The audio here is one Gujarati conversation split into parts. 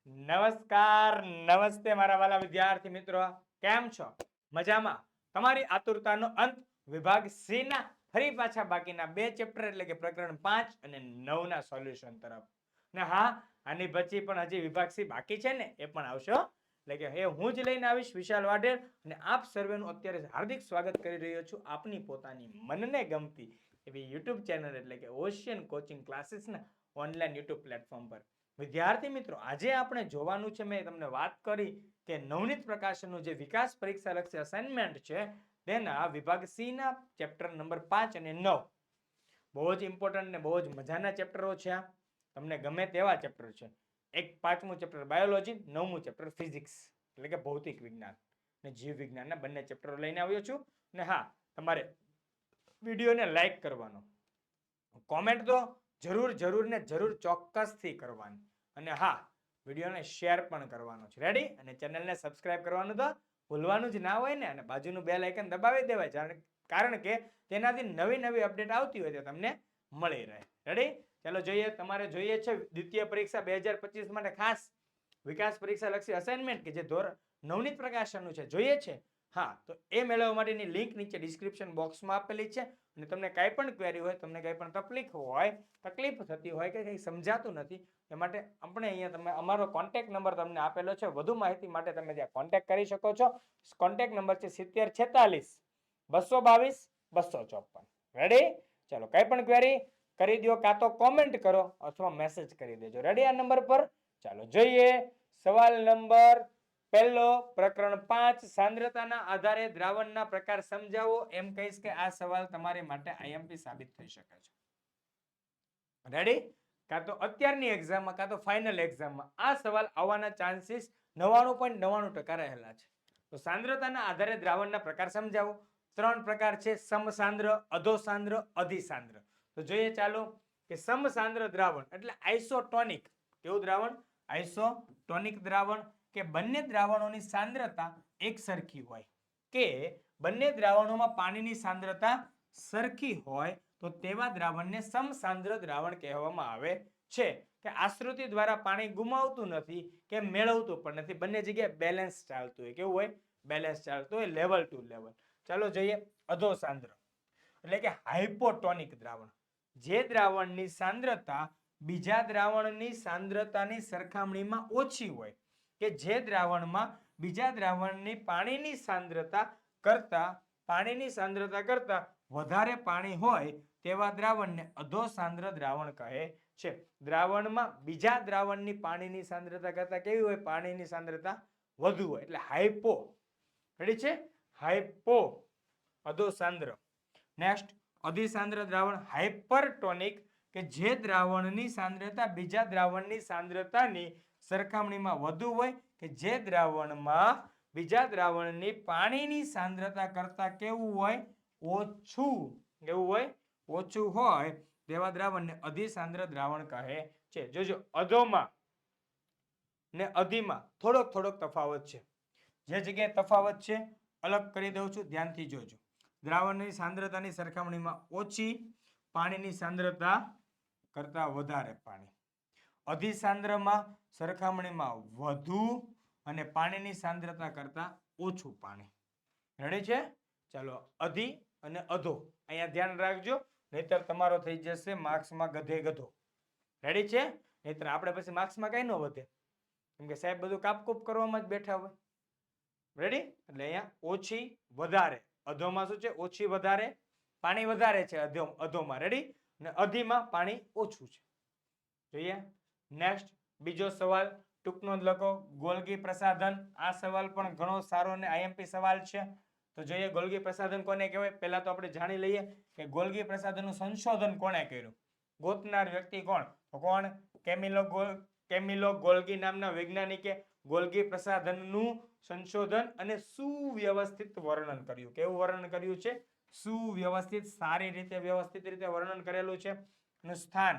નમસ્કાર નમસ્તે મારા વાલા વિદ્યાર્થી મિત્રો, કેમ છો? મજામાં? તમારી આતુરતાનો અંત વિભાગ સી ના ફરી પાછા બાકીના બે ચેપ્ટર એટલે કે પ્રકરણ 5 અને 9 ના સોલ્યુશન તરફ. ને હા, આની પછી પણ હજી વિભાગ સી બાકી છે ને, એ પણ આવશે. એટલે કે હું જ લઈને આવીશ, વિશાલ વાઢેર, અને આપ સર્વેનું અત્યારે હાર્દિક સ્વાગત કરી રહ્યો છું આપની પોતાની મનને ગમતી એવી યુટ્યુબ ચેનલ એટલે કે ઓશિયન કોચિંગ ક્લાસીસના ઓનલાઈન યુટ્યુબ પ્લેટફોર્મ પર. વિદ્યાર્થી મિત્રો, આજે આપણે જોવાનું છે, મેં તમને વાત કરી કે નવનીત પ્રકાશનનું જે વિકાસ પરીક્ષા લક્ષી અસાઇનમેન્ટ છે તેના વિભાગ સી ના ચેપ્ટર નંબર 5 અને 9 બહુ જ ઇમ્પોર્ટન્ટ ને બહુ જ મજાના ચેપ્ટરો છે. આ તમને ગમે તેવા ચેપ્ટર છે. એક 5મું ચેપ્ટર બાયોલોજી, 9મું ચેપ્ટર ફિઝિક્સ એટલે કે ભૌતિક વિજ્ઞાન અને જીવ વિજ્ઞાનના બંને ચેપ્ટરો લઈને આવ્યો છું. ને હા, તમારે વિડીયોને લાઈક કરવાનો, કોમેન્ટ તો જરૂર ને જરૂર ચોક્કસથી કરવાની, અને હા, વિડીયોને શેર પણ કરવાનો છે. રેડી? અને ચેનલને સબસ્ક્રાઇબ કરવાનું તો ભૂલવાનું જ ના હોય ને, અને બાજુનું બેલ આઇકન દબાવી દેવાય, કારણ કે તેનાથી નવી નવી અપડેટ આવતી હોય તો તમને મળી રહે. રેડી? ચાલો જોઈએ. તમારે જોઈએ છે દ્વિતીય પરીક્ષા 2025 માટે ખાસ વિકાસ પરીક્ષા લક્ષી અસાઇનમેન્ટ કે જે ધોરણ નવનીત પ્રકાશનનું છે, જોઈએ છે? હા, તો એ મેળવવા માટેની લિંક નીચે ડિસ્ક્રિપ્શન બોક્સમાં આપેલી છે. અને તમને કાંઈ પણ ક્વેરી હોય, તમને કાંઈ પણ તકલીફ થતી હોય કે કંઈ સમજાતું નથી, એ માટે આપણે અહીંયા તમે અમારો કોન્ટેક્ટ નંબર તમને આપેલો છે. વધુ માહિતી માટે તમે ત્યાં કોન્ટેક્ટ કરી શકો છો. કોન્ટેક્ટ નંબર છે 7046 222 254. રેડી? ચાલો, કાંઈ પણ ક્વેરી કરી દો, કાં તો કોમેન્ટ કરો અથવા મેસેજ કરી દેજો. રેડી? આ નંબર પર. ચાલો જોઈએ સવાલ નંબર પહેલો, પ્રકરણ 5 સાંદ્રતાના આધારે દ્રાવણના પ્રકાર સમજાવો. એમ કહીશ કે આ સવાલ તમારી માટે આઈએમપી સાબિત થઈ શકે છે. રેડી? કાં તો અત્યારની એક્ઝામમાં કાં તો ફાઇનલ એક્ઝામમાં આ સવાલ આવવાના ચાન્સીસ 99.99% રહેલા છે. તો સાંદ્રતાના આધારે દ્રાવણના પ્રકાર સમજાવો. 3 પ્રકાર છે: સમસાંદ્ર, અધોસાંદ્ર, અધિસાંદ્ર. તો જોઈએ ચાલો કે સમસાંદ્ર દ્રાવણ એટલે આઇસોટોનિક. કેવું દ્રાવણ? આઇસોટોનિક દ્રાવણ. કે બંને દ્રાવણોની સાંદ્રતા એક સરખી હોય, કે બંને દ્રાવણોમાં પાણીની સાંદ્રતા સરખી હોય તો તેવા દ્રાવણને સમસાંદ્ર દ્રાવણ કહેવામાં આવે છે. કે આશ્રુતિ દ્વારા પાણી ગુમાવતું નથી કે મેળવતું પણ નથી, બંને જગ્યાએ બેલેન્સ ચાલતું હોય. કેવું હોય? બેલેન્સ ચાલતું હોય, લેવલ ટુ લેવલ. ચાલો જોઈએ અધોસાંદ્ર એટલે કે હાઇપોટોનિક દ્રાવણ. જે દ્રાવણની સાંદ્રતા બીજા દ્રાવણની સાંદ્રતાની સરખામણીમાં ઓછી હોય, કે જે દ્રાવણમાં બીજા દ્રાવણની પાણીની સાંદ્રતા કરતા વધારે પાણી હોય તેવા દ્રાવણને અધોસાંદ્ર દ્રાવણ કહે છે. દ્રાવણમાં બીજા દ્રાવણની પાણીની સાંદ્રતા કરતા કેવી હોય? પાણીની સાંદ્રતા વધુ હોય એટલે હાઇપો. રેડી છે? હાઇપો અધોસાંદ્ર. નેક્સ્ટ, અધિસાંદ્ર દ્રાવણ હાઇપરટોનિક, કે જે દ્રાવણની સાંદ્રતા બીજા દ્રાવણની સાંદ્રતાની સરખામણીમાં વધુ હોય, કે જે દ્રાવણમાં બીજા દ્રાવણની પાણીની સાંદ્રતા કરતા કેવું હોય? ઓછું. કેવું હોય? ઓછું હોય તેવા દ્રાવણને અધિસાંદ્ર દ્રાવણ કહે છે. જોજો, અધોમાં ને અધિમાં થોડોક તફાવત છે. જે જગ્યાએ તફાવત છે અલગ કરી દઉં છું, ધ્યાનથી જોજો. દ્રાવણની સાંદ્રતાની સરખામણીમાં ઓછી, પાણીની સાંદ્રતા કરતા વધારે પાણી. અધિસાંદ્રમાં સરખામણીમાં વધુ અને પાણીની સાંદ્રતા કરતા ઓછું પાણી. રેડી છે? ચાલો, અધિ અને અધો અહીંયા ધ્યાન રાખજો, નહીતર તમારો થઈ જશે માર્ક્સમાં ગધે ગધો. રેડી છે? નહીતર આપણે પછી માર્ક્સમાં કઈ ન વધે, કેમ કે સાહેબ બધું કાપકૂપ કરવામાં જ બેઠા હોય. રેડી? એટલે અહીંયા ઓછી વધારે. અધોમાં શું છે? ઓછી વધારે, પાણી વધારે છે અધોમાં. રેડી? અને અધિમાં પાણી ઓછું છે. જોઈએ નેક્સ્ટ બીજો સવાલ, ટૂંકનો જ લખો. ગોલ્ગી પ્રસાધન. આ સવાલ પણ ઘણો સારો અને આઈએમપી સવાલ છે. તો જોઈએ ગોલ્ગી પ્રસાધન કોને કહેવાય. પહેલા તો આપણે જાણી લઈએ કે ગોલ્ગી પ્રસાધનનું સંશોધન કોણે કર્યું. ગોતનાર વ્યક્તિ કોણ? તો કોણ? કેમિલો ગોલ્ગી નામના વૈજ્ઞાનિકે ગોલ્ગી પ્રસાધનનું સંશોધન અને સુવ્યવસ્થિત વર્ણન કર્યું. કેવું વર્ણન કર્યું છે? સુવ્યવસ્થિત, સારી રીતે વ્યવસ્થિત રીતે વર્ણન કરેલું છે. એનું સ્થાન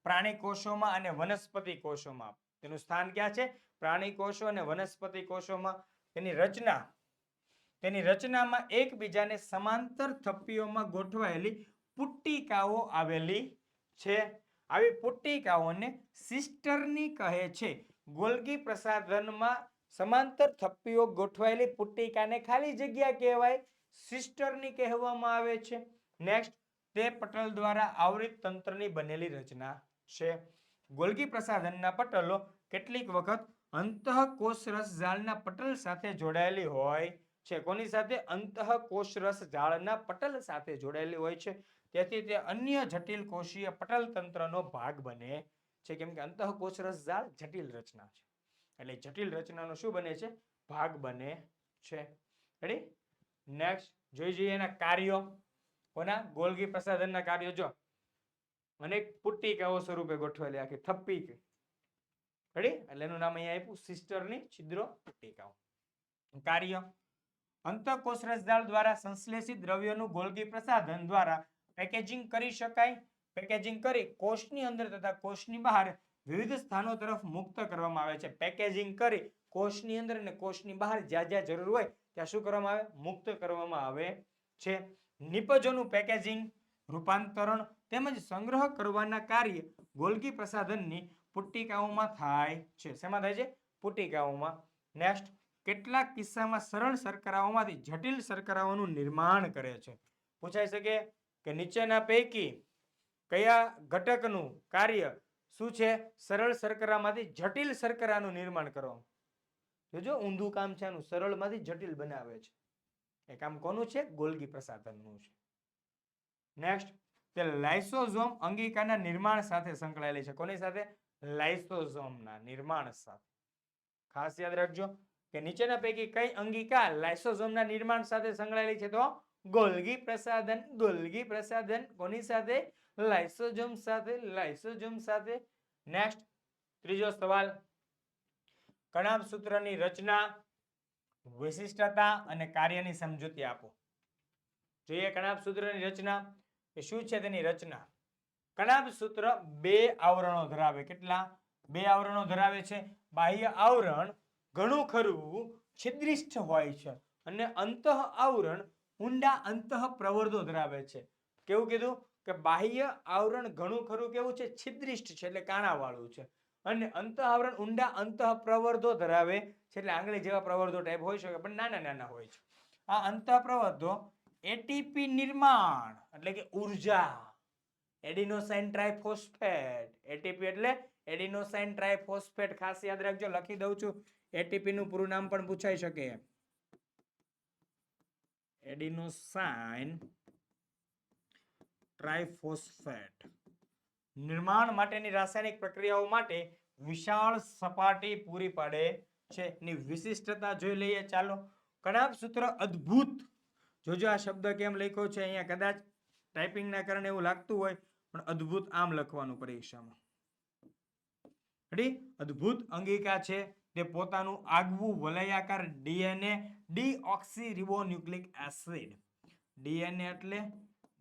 પ્રાણી કોષોમાં અને વનસ્પતિ કોષોમાં. તેનું સ્થાન ક્યાં છે? પ્રાણી કોષો અને વનસ્પતિ કોષોમાં. તેની રચનામાં એકબીજાને સમાંતર થપ્પીઓમાં ગોઠવાયેલી પુટ્ટિકાઓ આવેલી છે. આવી પુટ્ટિકાઓને સિસ્ટર્ની કહે છે. ગોલ્ગી પ્રસાધનમાં સમાંતર થપ્પીઓ ગોઠવાયેલી પુટ્ટિકાને ખાલી જગ્યા કહેવાય, સિસ્ટર્ની કહેવામાં આવે છે. નેક્સ્ટ, તે પટલ દ્વારા આવરિત તંત્રની બનેલી રચના છે. ગોલ્ગી પ્રસાધનના પટલો કેટલીક વખત અંતઃકોષરસ જાળના પટલ સાથે જોડાયેલી હોય છે. કોની સાથે? અંતઃકોષરસ જાળના પટલ સાથે જોડાયેલી હોય છે. તેથી તે અન્ય જટિલ કોષીય પટલ તંત્રનો ભાગ બને છે. કેમ કે અંતઃકોષરસ જાળ જટિલ રચના છે, એટલે જટિલ રચનાનો શું બને છે? ભાગ બને છે. રેડી? નેક્સ્ટ જોઈ જોઈએ એના કાર્યો. કોના? ગોલ્ગી પ્રસાધનના કાર્યો. જો અનેક પુટ્ટિકાઓ સ્વરૂપે ગોઠવેલી આખી થપ્પી. રેડી? એટલે એનું નામ અહીંયા આપ્યું સિસ્ટરની છિદ્રો પુટ્ટિકાઓ. કાર્ય: અંતઃકોષરસ જાળ દ્વારા સંશ્લેષિત દ્રવ્યોનું ગોલ્ગી પ્રસાધન દ્વારા પેકેજિંગ કરી શકાય. પેકેજિંગ કરી કોષની અંદર તથા કોષની બહાર વિવિધ સ્થાનો તરફ મુક્ત કરવામાં આવે છે. પેકેજિંગ કરી કોષની અંદર અને કોષની બહાર જ્યાં જ્યાં જરૂર હોય ત્યાં શું કરવામાં આવે? મુક્ત કરવામાં આવે છે. નિપજોનું પેકેજિંગ, રૂપાંતરણ તેમજ સંગ્રહ કરવાના કાર્ય ગોલ્ગી પ્રસાધનની પુટ્ટિકાઓમાં થાય છે. શેમાં થાય છે? પુટ્ટિકાઓમાં. નેક્સ્ટ, કેટલાક કિસ્સામાં સરળ શર્કરાઓમાંથી જટિલ શર્કરાઓનું નિર્માણ કરે છે. પૂછાઈ શકે કે નીચેના પૈકી કયા ઘટકનું કાર્ય શું છે? સરળ શર્કરામાંથી જટિલ શર્કરાનું નિર્માણ કરવાનું. જોજો ઊંધું કામ છે આનું, સરળમાંથી જટિલ બનાવે છે. એ કામ કોનું છે? ગોલ્ગી પ્રસાધનનું છે. નેક્સ્ટ, તે લાઇસોઝોમ અંગિકાના નિર્માણ સાથે સંકળાયેલી છે. કોની સાથે? લાઇસોઝોમના નિર્માણ સાથે. ખાસ યાદ રાખજો કે નીચેના પૈકી કઈ અંગિકા લાઇસોઝોમના નિર્માણ સાથે સંકળાયેલી છે? તો ગોલ્ગી પ્રસાધન. ગોલ્ગી પ્રસાધન કોની સાથે? લાઇસોઝોમ સાથે. લાઇસોઝોમ સાથે. નેક્સ્ટ, ત્રીજો સવાલ, કણાભ સૂત્રની રચના, વિશિષ્ટતા અને કાર્યની સમજૂતી આપો. જોઈએ કણાભ સૂત્રની રચના એ શું છે? તેની રચના. કણાભ સૂત્ર બે આવરણો ધરાવે. કેટલા? બે આવરણો ધરાવે છે. બાહ્ય આવરણ ઘણું ખરું છિદ્રિષ્ઠ હોય છે અને અંતઃ આવરણ ઊંડા અંતઃ પ્રવર્ધો ધરાવે છે. કેવું કીધું? કે બાહ્ય આવરણ ઘણું ખરું કેવું છે? છિદ્રિષ્ઠ છે, એટલે કાણાવાળું છે. અને અંતઃ આવરણ ઊંડા અંતઃ પ્રવર્ધો ધરાવે છે, એટલે આંગળી જેવા પ્રવર્ધો ટાઈપ હોઈ શકે પણ નાના નાના હોય છે. આ અંતઃ પ્રવર્ધો એટીપી નિર્માણ એટલે કે ઉર્જા, એડિનોસાઇન ટ્રાઇફોસ્ફેટ. એટીપી એટલે એડિનોસાઇન ટ્રાઇફોસ્ફેટ. ખાસ યાદ રાખજો, લખી દઉં છું. એટીપી નું પૂરું નામ પણ પૂછાઈ શકે. Adenosine triphosphate. નિર્માણ માટેની રાસાયણિક પ્રક્રિયાઓ માટે વિશાળ સપાટી પૂરી પાડે છે. ની વિશિષ્ટતા જોઈ લઈએ. ચાલો, કણાભ સૂત્ર અદ્ભુત. જોજો આ શબ્દ કેમ લખ્યો છે અહીંયા, કદાચ ટાઈપિંગના કારણે એવું લાગતું હોય પણ અદ્ભુત આમ લખવાનું પરીક્ષામાં. રેડી? અદ્ભુત અંગિકા છે. તે પોતાનું આગવું વલયાકાર DNA deoxyribonucleic acid. DNA એટલે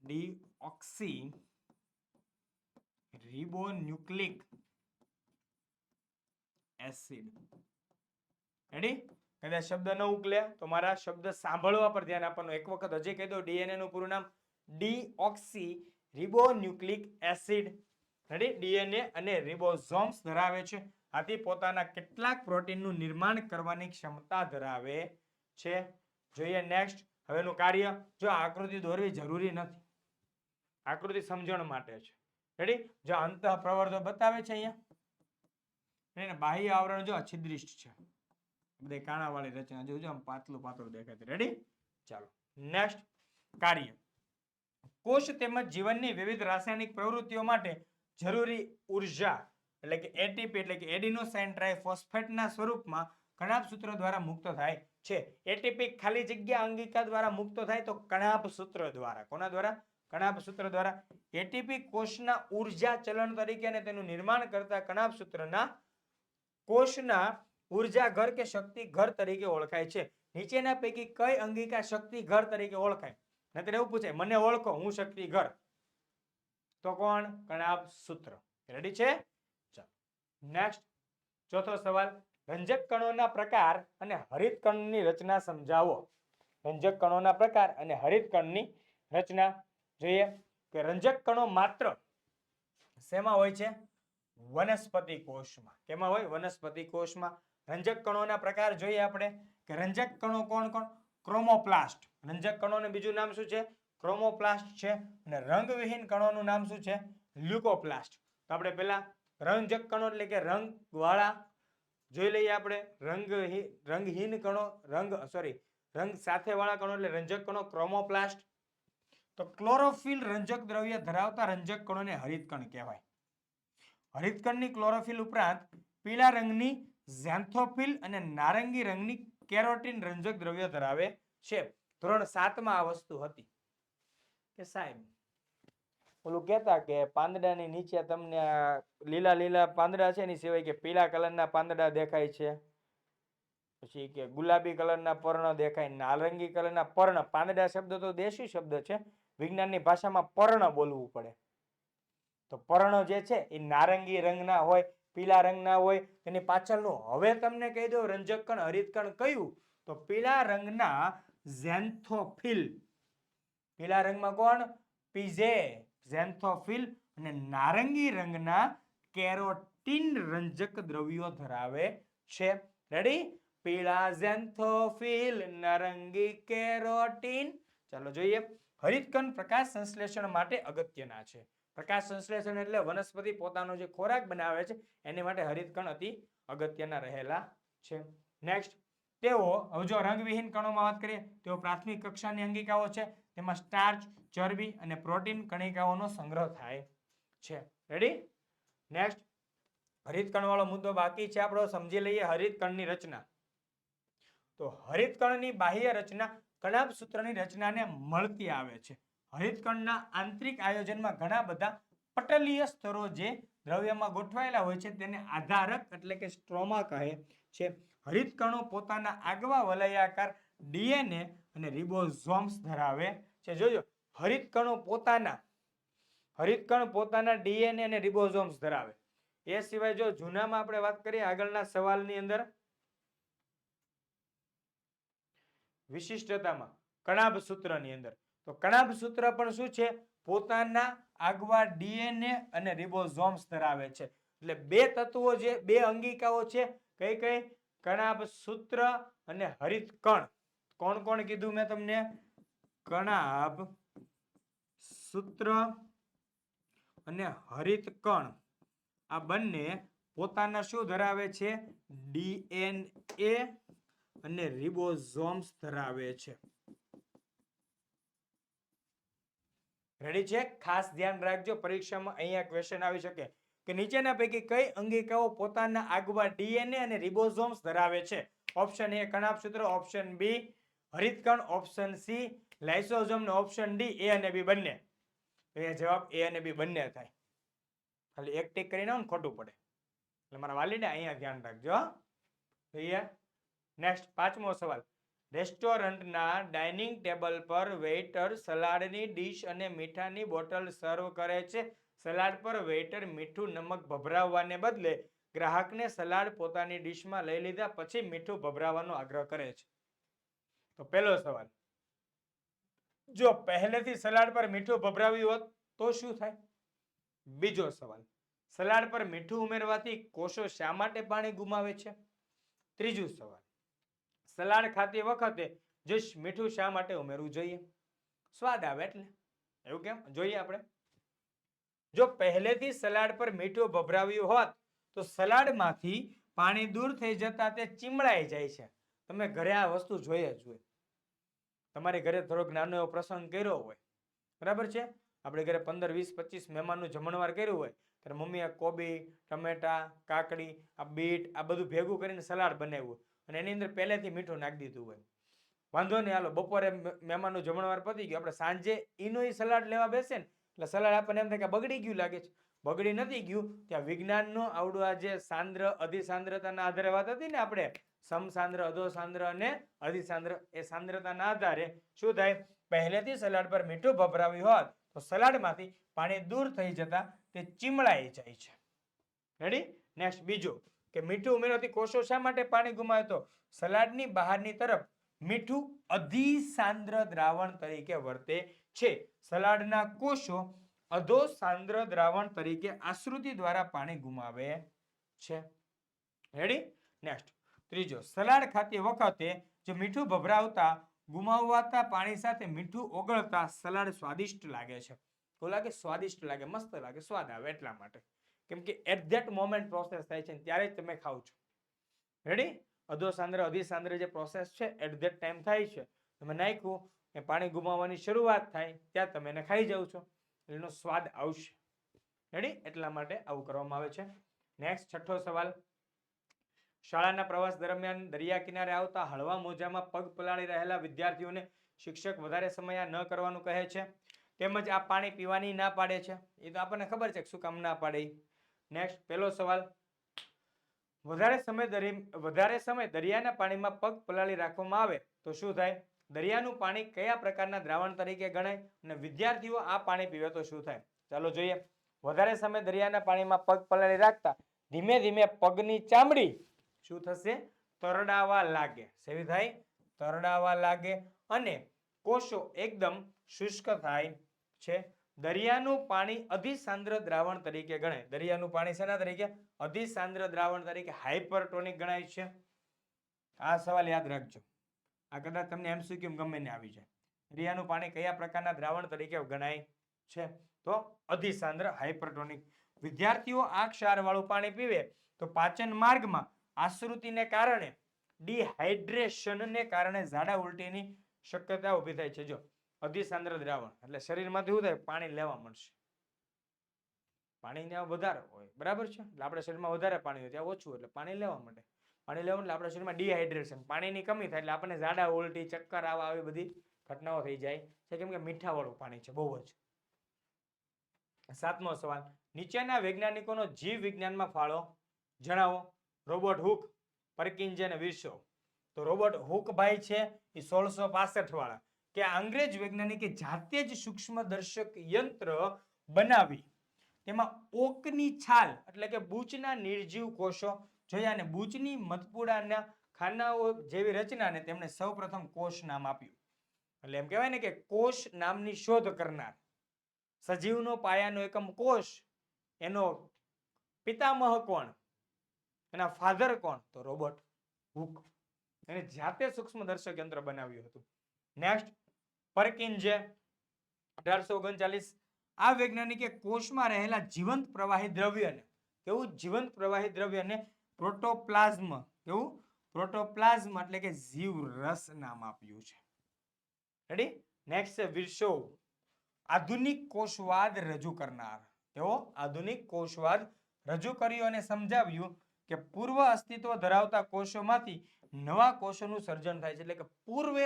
ડીઓક્સી રિબોન્યુક્લિક એસિડ. રેડી? કદાચ શબ્દ ન ઉકલે તો મારા શબ્દ સાંભળવા પર ધ્યાન આપવાનું. એક વખત હજી કહી દો, ડીએનએ નું પૂરું નામ deoxy ribonucleic acid. Ready? DNA અને રિબોઝોમ્સ ધરાવે છે. આથી પોતાના કેટલાક પ્રોટીનનું નિર્માણ કરવાની ક્ષમતા ધરાવે છે. જોઈએ નેક્સ્ટ. હવેનું કાર્ય. જો આકૃતિ દોરવી જરૂરી નથી, આકૃતિ સમજણ માટે છે. રેડી? જો અંતઃ પ્રવર્ધો બતાવે છે અહીંયા, બાહ્ય આવરણ જો છિદ્રિષ્ઠ છે, બધી કાણાવાળી રચના. જોજો આમ પાતળું પાતળું દેખાય છે. રેડી? ચાલો નેક્સ્ટ. કાર્ય: કોષ તેમજ જીવનની વિવિધ રાસાયણિક પ્રવૃત્તિઓ માટે જરૂરી ઉર્જા એટલે કે એટીપી એટલે કે એડિનોસાઇન ટ્રાઇફોસ્ફેટના સ્વરૂપમાં કણાભ સૂત્ર દ્વારા મુક્ત થાય છે. એટીપી ખાલી જગ્યા અંગિકા દ્વારા મુક્ત થાય તો કણાભ સૂત્ર દ્વારા. કોના દ્વારા? કણાભ સૂત્ર દ્વારા. એટીપી કોષના ઉર્જા ચલણ તરીકે અને તેનું નિર્માણ કરતા કણાભ સૂત્રના કોષના ઉર્જા ઘર કે શક્તિ ઘર તરીકે ઓળખાય છે. નીચેના પૈકી કઈ અંગિકા શક્તિ ઘર તરીકે ઓળખાય? નતર એવું પૂછે, મને ઓળખો, હું શક્તિ ઘર. તો કોણ? કણાભ સૂત્ર. રેડી છે? ચાલો નેક્સ્ટ. ચોથો સવાલ, રંજક કણોના પ્રકાર અને હરિત કણની રચના સમજાવો. રંજક કણોના પ્રકાર અને હરિત કણની રચના. જોઈએ કે રંજક કણો માત્ર શેમાં હોય છે? વનસ્પતિ કોષમાં. કેમાં હોય? વનસ્પતિ કોષમાં. રંજક કણોના પ્રકાર જોઈએ આપણે કે રંજક કણો કોણ કોણ? ક્રોમોપ્લાસ્ટ. રંજક કણોનું બીજું નામ શું છે? ક્રોમોપ્લાસ્ટ છે. અને રંગવિહીન કણોનું નામ શું છે? લ્યુકોપ્લાસ્ટ. તો આપણે પહેલા રંજક કણો એટલે કે રંગવાળા જોઈ લઈએ આપણે. રંગહીન કણો, રંગ સાથે વાળા કણો એટલે રંજક કણો ક્રોમોપ્લાસ્ટ. તો ક્લોરોફિલ રંજક દ્રવ્ય ધરાવતા રંજક કણોને હરિતકણ કહેવાય. હરિતકણની ક્લોરોફિલ ઉપરાંત પીળા રંગની ઝેન્થોફિલ અને નારંગી રંગની કેરોટીન રંજક દ્રવ્ય ધરાવે છે. ધોરણ 7 માં આ વસ્તુ હતી કે સાહેબ ઓલું કહેતા કે પાંદડાની નીચે તમને લીલા લીલા પાંદડા છે એની સિવાય કે પીળા કલરના પાંદડા દેખાય છે, પછી કે ગુલાબી કલરના પર્ણ દેખાય, નારંગી કલરના પર્ણ. પાંદડા શબ્દ તો દેશી શબ્દ છે, વિજ્ઞાનની ભાષામાં પર્ણ બોલવું પડે. તો પર્ણ જે છે એ નારંગી રંગના હોય, પીળા રંગના હોય. એની પાછળનું હવે તમને કહી દઉં રંજક કણ હરિતકણ કયું? તો પીળા રંગના ઝેન્થોફિલ. પીળા રંગમાં કોણ? પીઝે, ઝેન્થોફિલ. અને નારંગી રંગના કેરોટીન રંજક દ્રવ્યો ધરાવે છે. રેડી? પીળા ઝેન્થોફિલ, નારંગી કેરોટીન. ચાલો જોઈએ. હરિતકણ પ્રકાશ સંશ્લેષણ માટે અગત્યના છે. પ્રકાશ સંશ્લેષણ એટલે વનસ્પતિ પોતાનો જે ખોરાક બનાવે છે એની માટે હરિતકણ અતિ અગત્યના રહેલા છે. નેક્સ્ટ, તેઓ હવે જો રંગવિહીન કણોમાં વાત કરીએ, તેઓ પ્રાથમિક કક્ષાની અંગિકાઓ છે. તેમાં સ્ટાર્ચ, ચરબી અને પ્રોટીન કણિકાઓનો સંગ્રહ થાય છે. રેડી? નેક્સ્ટ, હરિતકણ વાળો મુદ્દો બાકી છે આપણો. સમજી લઈએ હરિતકણની રચના. તો હરિતકણની બાહ્ય રચના કણાભ સૂત્રની રચનાને મળતી આવે છે. હરિતકણના આંતરિક આયોજનમાં ઘણા બધા પટલીય સ્તરો જે દ્રવ્યમાં ગોઠવાયેલા હોય છે તેને આધારક એટલે કે સ્ટ્રોમા કહે છે. હરિતકણો પોતાના આગવા વલયાકાર ડીએનએ અને રિબોઝોમ્સ ધરાવે છે. જોજો, હરિતકણ પોતાના ડીએનએ અને રિબોઝોમ્સ ધરાવે. એ સિવાય જો જૂનામાં આપણે વાત કરીએ આગળના સવાલની અંદર વિશિષ્ટતામાં કણાભ સૂત્રની અંદર, તો કણાભ સૂત્ર પણ શું છે? પોતાના આગવા ડીએનએ અને રિબોઝોમ્સ ધરાવે છે. એટલે બે તત્વો જે બે અંગિકાઓ છે, કઈ કઈ? કણાભ સૂત્ર અને હરિતકણ. કોણ કોણ કીધું મેં તમને? કણાભ સૂત્ર અને હરિતકણ. આ બંને પોતાના શું ધરાવે છે? ડીએનએ અને રિબોઝોમ્સ ધરાવે છે. રેડી છે? ખાસ ધ્યાન રાખજો, પરીક્ષામાં અહીંયા ક્વેશ્ચન આવી શકે કે નીચેના પૈકી કઈ અંગિકાઓ પોતાના આગવા ડીએનએ અને રિબોઝોમ્સ ધરાવે છે? ઓપ્શન એ કણાભ સૂત્ર, ઓપ્શન બી હરિતકણ, ઓપ્શન સી લાઇસોઝોમ ને ઓપ્શન ડી એ અને બી બંને. એ જવાબ એ અને બી બંને થાય. ખાલી એક ટીક કરીને ખોટું પડે એટલે મારા વાલીને અહીંયા ધ્યાન રાખજો. નેક્સ્ટ, 5મો સવાલ. રેસ્ટોરન્ટના ડાઇનિંગ ટેબલ પર વેઇટર સલાડની ડીશ અને મીઠાની બોટલ સર્વ કરે છે. સલાડ પર વેઇટર મીઠું નમક ભભરાવવાને બદલે ગ્રાહકને સલાડ પોતાની ડીશમાં લઈ લીધા પછી મીઠું ભભરાવવાનો આગ્રહ કરે છે. તો પહેલો સવાલ, જો પહેલેથી સલાડ પર મીઠું ભભરાવ્યું હોત તો શું થાય? બીજો સવાલ, સલાડ પર મીઠું ઉમેરવાથી કોષો શા માટે પાણી ગુમાવે છે? ત્રીજો સવાલ, સલાડ ખાતી વખતે જો મીઠું શા માટે ઉમેરવું જોઈએ? સ્વાદ આવે એટલે. એવું કેમ? જોઈએ આપણે. જો પહેલેથી સલાડ પર મીઠું ભભરાવ્યું હોત તો સલાડમાંથી પાણી દૂર થઈ જતા તે ચીમળાઈ જાય છે. તમે ઘરે આ વસ્તુ જોઈએ જ હોય. તમારી ઘરે થોડોક નાનો એવો પ્રસંગ કર્યો હોય, બરાબર છે? આપણે ઘરે 15, 20, 25 મહેમાનનું જમણવાર કર્યું હોય ત્યારે મમ્મીએ કોબી, ટમેટા, કાકડી, આ બીટ આ બધું ભેગું કરીને સલાડ બનાવ્યું અને એની અંદર પહેલેથી મીઠું નાખી દીધું હોય. વાંધો નહીં, હાલો બપોરે મહેમાનનું જમણવાર પતી ગયું, આપણે સાંજે એનું સલાડ લેવા બેસે ને એટલે સલાડ આપણને એમ થાય કે બગડી ગયું લાગે છે. બગડી નથી ગયું. ત્યાં વિજ્ઞાનનું આવડું આ જે સાંદ્ર અધિસાંદ્રતાના આધારે વાત હતી ને આપણે, સમસાંદ્ર, અધોસાંદ્ર અને અધિસાંદ્ર, એ સાંદ્રતાના આધારે શું થાય? પહેલેથી સલાડ પર મીઠું ભભરાવ્યું હોત તો સલાડમાંથી પાણી દૂર થઈ જતા તે ચીમળાઈ જાય છે. રેડી? નેક્સ્ટ, બીજો કે મીઠું ઉમેરવાથી કોષો શા માટે પાણી ગુમાવે? તો સલાડની બહારની તરફ મીઠું અધિસાંદ્ર દ્રાવણ તરીકે વર્તે છે. સલાડના કોષો અધો સાંદ્ર દ્રાવણ તરીકે આશ્રુતિ દ્વારા પાણી ગુમાવે છે. રેડી? નેક્સ્ટ ત્રીજો, સલાડ ખાતી વખતે જો મીઠું ભભરાવતા ગુમાવાતા પાણી સાથે મીઠું ઓગળતા સલાડ સ્વાદિષ્ટ લાગે છે. તો લાગે સ્વાદિષ્ટ લાગે, મસ્ત લાગે, સ્વાદ આવે એટલા માટે. કેમ કે એટ ધેટ મોમેન્ટ પ્રોસેસ થાય છે ત્યારે જ તમે ખાવ છો. રેડી? અધો સાંદ્ર અધિ સાંદ્ર જે પ્રોસેસ છે એટ ધેટ ટાઈમ થાય છે. તમે નાખ્યું એ પાણી ગુમાવવાની શરૂઆત થાય ત્યાં તમે એને ખાઈ જાવ છો, એનો સ્વાદ આવશે. રેડી? એટલા માટે આવું કરવામાં આવે છે. નેક્સ્ટ છઠ્ઠો સવાલ, શાળાના પ્રવાસ દરમિયાન દરિયા કિનારે આવતા હળવા મોજામાં પગ પલાળી રહેલા વિદ્યાર્થીઓને શિક્ષક વધારે સમય ન કરવાનું કહે છે, તેમજ આ પાણી પીવાની ના પાડે છે. એ તો આપણને ખબર છે શું કામ ના પાડે. નેક્સ્ટ પહેલો સવાલ, વધારે સમય દરિયાના પાણીમાં પગ પલાળી રાખવામાં આવે તો શું થાય? દરિયાનું પાણી કયા પ્રકારના દ્રાવણ તરીકે ગણાય અને વિદ્યાર્થીઓ આ પાણી પીવે તો શું થાય? ચાલો જોઈએ. વધારે સમય દરિયાના પાણીમાં પગ પલાળી રાખતા ધીમે ધીમે પગની ચામડી શું થશે? તરડાવા લાગે. સેવી થાય? તરડાવા લાગે અને કોષો એકદમ શુષ્ક થાય છે. દરિયાનું પાણી અધિસાંદ્ર દ્રાવણ તરીકે ગણાય. દરિયાનું પાણી શેના તરીકે? અધિસાંદ્ર દ્રાવણ તરીકે હાઇપરટોનિક ગણાય છે. આ સવાલ યાદ રાખજો. આ કદાચ તમને એમસીક્યુ ગમે ને આવી જાય. દરિયાનું પાણી કયા પ્રકારના દ્રાવણ તરીકે ગણાય છે? તો અધિસાંદ્ર હાઇપરટોનિક. વિદ્યાર્થીઓ આ ક્ષારવાળું પાણી પીવે તો પાચન માર્ગમાં આશ્રુતિને કારણે ડિહાઇડ્રેશનને કારણે ઝાડા ઉલટીની શક્યતા ઊભી થાય છે. જો અધિસાંદ્ર દ્રાવણ એટલે શરીરમાંથી શું થાય? પાણી લેવા મળશે. પાણીને વધારે હોય, બરાબર છે? એટલે આપણા શરીરમાં વધારે પાણી હોય ત્યાં ઓછું એટલે પાણી લેવા માટે. પાણી લેવું એટલે આપણા શરીરમાં ડિહાઇડ્રેશન, પાણીની કમી થાય એટલે આપણને ઝાડા ઉલટી ચક્કર આવા આવી બધી ઘટનાઓ થઈ જાય છે. કેમ કે મીઠાવાળું પાણી છે બહુ જ. સાતમો સવાલ, નીચેના વૈજ્ઞાનિકોનો જીવ વિજ્ઞાનમાં ફાળો જણાવો. રોબર્ટ હુક, પરકિન્સ અને વિર્સો. તો રોબર્ટ હુક ભાઈ છે એ 1665 વાળા કે અંગ્રેજ વૈજ્ઞાનિકે જાતે જ સૂક્ષ્મદર્શક યંત્ર બનાવી તેમાં ઓકની છાલ એટલે કે બૂચના નિર્જીવ કોષો જોયા અને બૂચની મધપુડાના ખાનાઓ જેવી રચનાને તેમણે સૌપ્રથમ કોષ નામ આપ્યું. એટલે એમ કહેવાય ને કે કોષ નામની શોધ કરનાર, સજીવનો પાયાનો એકમ કોષ, એનો પિતામહ કોણ? એના ફાધર કોણ? તો રોબર્ટ હુક. એને જાતે સૂક્ષ્મદર્શક યંત્ર બનાવ્યું હતું. નેક્સ્ટ પરકિન્સે 1839. આ વૈજ્ઞાનિકે કોષમાં રહેલા જીવંત પ્રવાહી દ્રવ્યને, કેવું જીવંત પ્રવાહી દ્રવ્યને પ્રોટોપ્લાઝમ, કેવું પ્રોટોપ્લાઝમ એટલે કે જીવરસ નામ આપ્યું છે. રેડી? નેક્સ્ટ છે વિર્સો, આધુનિક કોષવાદ રજૂ કરનાર. એવો આધુનિક કોષવાદ રજૂ કર્યો અને સમજાવ્યું કે પૂર્વ અસ્તિત્વ ધરાવતા કોષોમાંથી નવા કોષોનું સર્જન થાય છે. એટલે કે પૂર્વે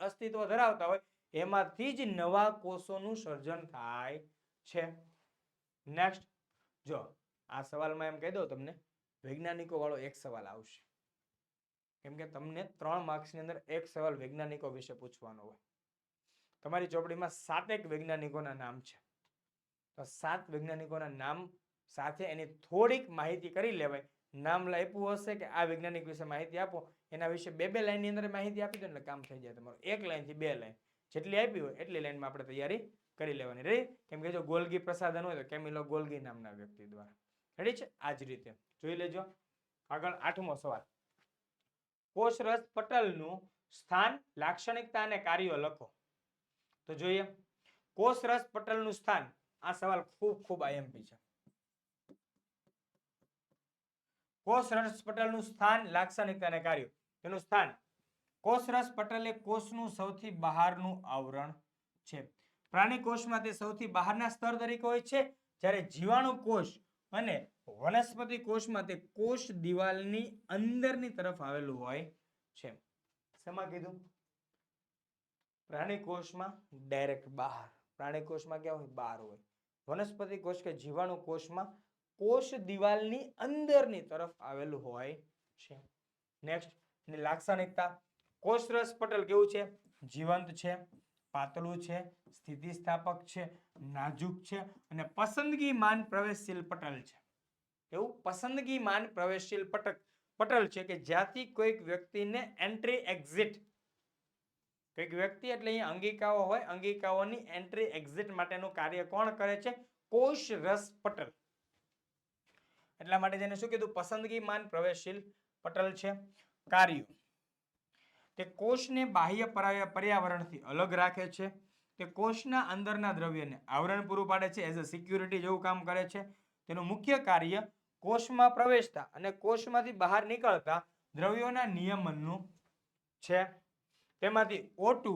અસ્તિત્વ ધરાવતા હોય એમાંથી જ નવા કોષોનું સર્જન થાય છે. નેક્સ્ટ જો આ સવાલમાં એમ કહી દઉં તમને, વૈજ્ઞાનિકો વાળો એક સવાલ આવશે. કેમ કે તમને 3 માર્ક્સની અંદર એક સવાલ વૈજ્ઞાનિકો વિશે પૂછવાનો હોય. તમારી ચોપડીમાં 7 વૈજ્ઞાનિકોના નામ છે. તો 7 વૈજ્ઞાનિકોના નામ સાથે એની થોડીક માહિતી કરી લેવાય. નામ આપ્યું હશે કે આ વૈજ્ઞાનિક વિશે માહિતી આપો, એના વિશે 2 લાઈનની અંદર માહિતી આપી દો એટલે કામ થઈ જાય તમારું. 1 લાઈન થી 2 લાઈન જેટલી આપી હોય એટલી લાઈનમાં આપણે તૈયારી કરી લેવાની. રેડી? કેમ કે જો ગોલ્ગી પ્રસાધન હોય તો કેમિલો ગોલ્ગી નામના વ્યક્તિ દ્વારા. રેડી છે? આ જ રીતે જોઈ લેજો. આગળ 8મો સવાલ, કોષરસ પટલનું સ્થાન, લાક્ષણિકતા અને કાર્યો લખો. તો જોઈએ કોષરસ પટલનું સ્થાન. આ સવાલ ખૂબ આઈએમપી છે. કોષરસ પટલનું સ્થાન, લાક્ષણિકતા અને કાર્યો. તેનું સ્થાન, કોષરસ પટલ એ કોષનું સૌથી બહારનું આવરણ છે. પ્રાણી કોષમાં તે સૌથી બહારના સ્તર તરીકે હોય છે, જ્યારે જીવાણુ કોષ અને વનસ્પતિ કોષમાં તે કોષ દિવાલની અંદરની તરફ આવેલું હોય છે. શેમાં કીધું? પ્રાણી કોષમાં ડાયરેક્ટ બહાર. પ્રાણી કોષમાં ક્યાં હોય? બહાર હોય. વનસ્પતિ કોષ કે જીવાણુ કોષમાં કોષ દિવાલની અંદરની તરફ આવેલું હોય છે. નેક્સ્ટ ની લાક્ષણિકતા, કોષરસ પટલ કેવું છે? જીવંત છે, પાતળું છે, સ્થિતિસ્થાપક છે, નાજુક છે અને પસંદગીમાન પ્રવેશશીલ પટલ છે. એવું પસંદગીમાન પ્રવેશશીલ પટલ છે કે જ્યાંથી કોઈક વ્યક્તિને એન્ટ્રી એક્ઝિટ કોઈક વ્યક્તિ એટલે અહીંયા અંગિકાઓ હોય, અંગિકાઓની એન્ટ્રી એક્ઝિટ માટેનું કાર્ય કોણ કરે છે? કોષ રસ પટલ. એટલા માટે જેને શું કીધું? પસંદગીમાન પ્રવેશશીલ પટલ છે. કાર્યો, તે કોષને બાહ્ય પર્યાવરણથી અલગ રાખે છે. તે કોષના અંદરના દ્રવ્યને આવરણ પૂરું પાડે છે, એઝ અ સિક્યુરિટી જેવું કામ કરે છે. તેનું મુખ્ય કાર્ય કોષમાં પ્રવેશતા અને કોષમાંથી બહાર નીકળતા દ્રવ્યોના નિયમનનું છે. તેમાંથી O2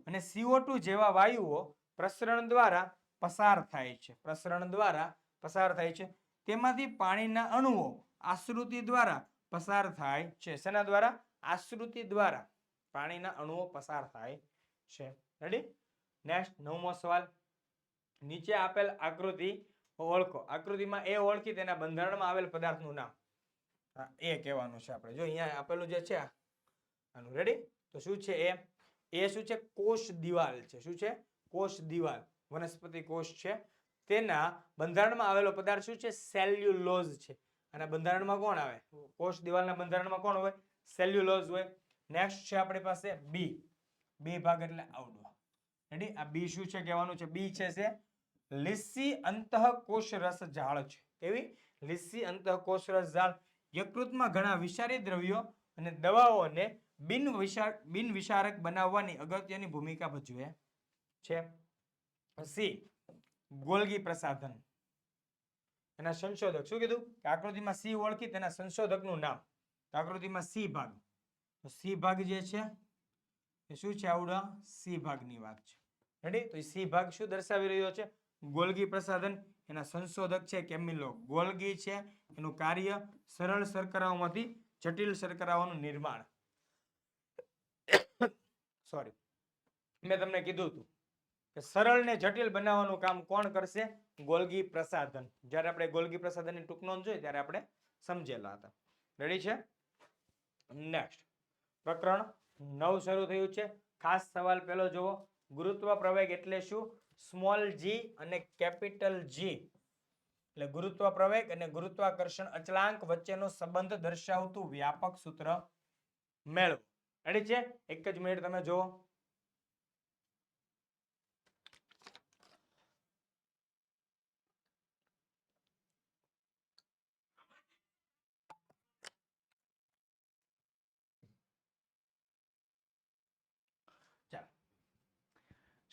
અને CO2 જેવા વાયુઓ પ્રસરણ દ્વારા પસાર થાય છે. પ્રસરણ દ્વારા પસાર થાય છે. તેમાંથી પાણીના અણુઓ આશ્રુતિ દ્વારા પસાર થાય છે. શેના દ્વારા? આશ્રુતિ દ્વારા પાણીના અણુઓ પસાર થાય છે. રેડી? નેક્સ્ટ 9મો સવાલ. નીચે આપેલ આકૃતિ ઓળખો. આકૃતિમાં એ ઓળખી તેના બંધારણમાં આવેલ પદાર્થનું નામ. એ કહેવાનું છે આપણે. જો અહીંયા આપેલું જે છે આનું. રેડી? તો શું છે એ? એ શું છે? કોષ દિવાલ છે. શું છે? કોષ દિવાલ. વનસ્પતિ કોષ છે. તેના બંધારણમાં આવેલો પદાર્થ શું છે? સેલ્યુલોઝ છે. અને બંધારણમાં કોણ આવે? કોષ દિવાલના બંધારણમાં કોણ હોય? સેલ્યુલોઝ હોય. નેક્સ્ટ છે આપણી પાસે બી. બી ભાગ એટલે આવડો. રેડી? આ બી શું છે કહેવાનું છે? બી છે લીસી અંતઃકોષરસ જાળ છે. કેવી? લીસી અંતઃકોષરસ જાળ. યકૃતમાં ઘણા વિષારી દ્રવ્યો અને દવાઓને બિનવિષારક બનાવવાની અગત્યની ભૂમિકા ભજવે છે. સી ગોલ્ગી પ્રસાધન. એના સંશોધક શું કીધું? કે આકૃતિમાં સી ઓળખી તેના સંશોધકનું નામ. આકૃતિમાં સી ભાગ. સી ભાગ જે છે એ શું છે? આવડા સી ભાગની વાત છે. રેડી? તો સી ભાગ શું દર્શાવી રહ્યો છે? ગોલ્ગી પ્રસાધન. એના સંશોધક છે કેમિલો ગોલ્ગી છે. એનું કાર્ય સરળ શર્કરાઓમાંથી જટિલ શર્કરાઓનું નિર્માણ. સોરી, મેં તમને કીધું હતું કે સરળ ને જટિલ બનાવવાનું કામ કોણ કરશે? ગોલ્ગી પ્રસાધન. જ્યારે આપણે ગોલ્ગી પ્રસાધનની ટૂંક નોંધ જોઈ ત્યારે આપણે સમજેલા હતા. રેડી છે? નેક્સ્ટ પ્રકરણ 9 શરૂ થયું છે. ખાસ સવાલ પહેલો જુઓ. ગુરુત્વ પ્રવેગ એટલે શું? સ્મોલ જી અને કેપિટલ જી એટલે ગુરુત્વ પ્રવેગ અને ગુરુત્વાકર્ષણ અચળાંક વચ્ચેનો સંબંધ દર્શાવતું વ્યાપક સૂત્ર મેળવો. રેડી છે? એક જ મિનિટ તમે જુઓ.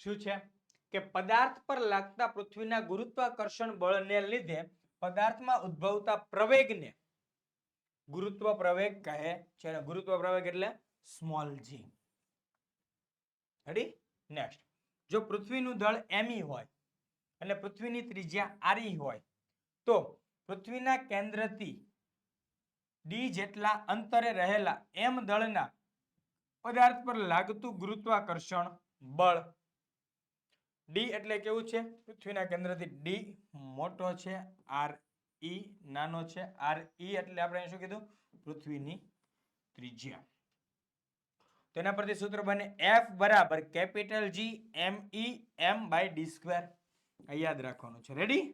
શું છે કે પદાર્થ પર લાગતા પૃથ્વીના ગુરુત્વાકર્ષણ બળને લીધે પદાર્થમાં ઉદ્ભવતા પ્રવેગને ગુરુત્વ પ્રવેગ કહે છે. ગુરુત્વ પ્રવેગ એટલે સ્મોલ જી. રેડી? નેક્સ્ટ, જો પૃથ્વીનું દળ એમી હોય અને પૃથ્વીની ત્રિજ્યા આરી હોય તો પૃથ્વીના કેન્દ્રથી ડી જેટલા અંતરે રહેલા એમ દળના પદાર્થ પર લાગતું ગુરુત્વાકર્ષણ બળ. ડી એટલે કેવું છે? પૃથ્વીના કેન્દ્રથી ડી મોટો છે, આર ઈ નાનો છે. આર ઈ એટલે આપણે શું કીધું? પૃથ્વીની ત્રિજ્યા. તેના પરથી સૂત્ર બને એફ બરાબર capital G M E M by D square. યાદ રાખવાનું છે. રેડી?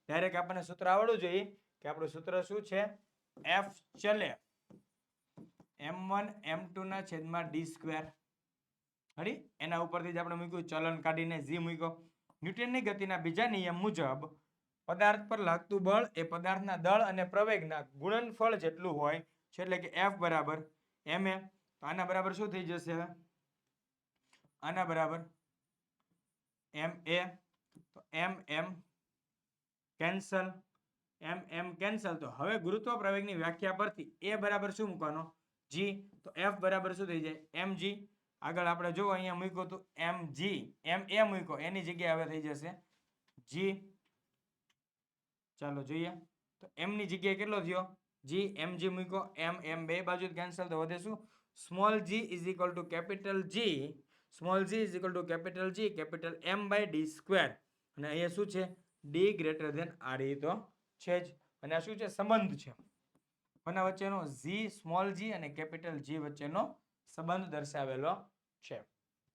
ડાયરેક્ટ આપણને સૂત્ર આવડવું જોઈએ કે આપણું સૂત્ર શું છે? એફ ચલે m1 m2 ના છેદમાં ડી સ્ક્વેર. રેડી? એના ઉપરથી જ આપણે મૂક્યું ચલન કાઢીને જી મૂક્યો. ન્યૂટનની ગતિના બીજા નિયમ મુજબ પદાર્થ પર લાગતું બળ એ પદાર્થના દળ અને પ્રવેગના ગુણનફળ જેટલું હોય છે. એટલે કે એફ બરાબર ma. તો આના બરાબર શું થઈ જશે? આના બરાબર ma. તો m કેન્સલ, m કેન્સલ. તો હવે ગુરુત્વ પ્રવેગની વ્યાખ્યા પરથી a બરાબર શું મૂકવાનો? g. તો f બરાબર શું થઈ જાય? mg. આગળ આપણે જો અહીંયા મૂક્યું તો mg, ma મૂક્યો એની જગ્યાએ હવે થઈ જશે g. ચાલો જોઈએ. તો m ની જગ્યાએ કેટલો થયો? g. mg મૂક્યો, m બે બાજુ કેન્સલ. તો વધે શું? Small g is equal to capital g. Small g is equal to capital g capital m by D square. અને અહીંયા શું છે? d greater than r. એ તો છે જ. અને આ શું છે? સંબંધ છે. કોના વચ્ચેનો? g સ્મોલ g અને કેપિટલ g વચ્ચેનો સંબંધ દર્શાવેલો છે.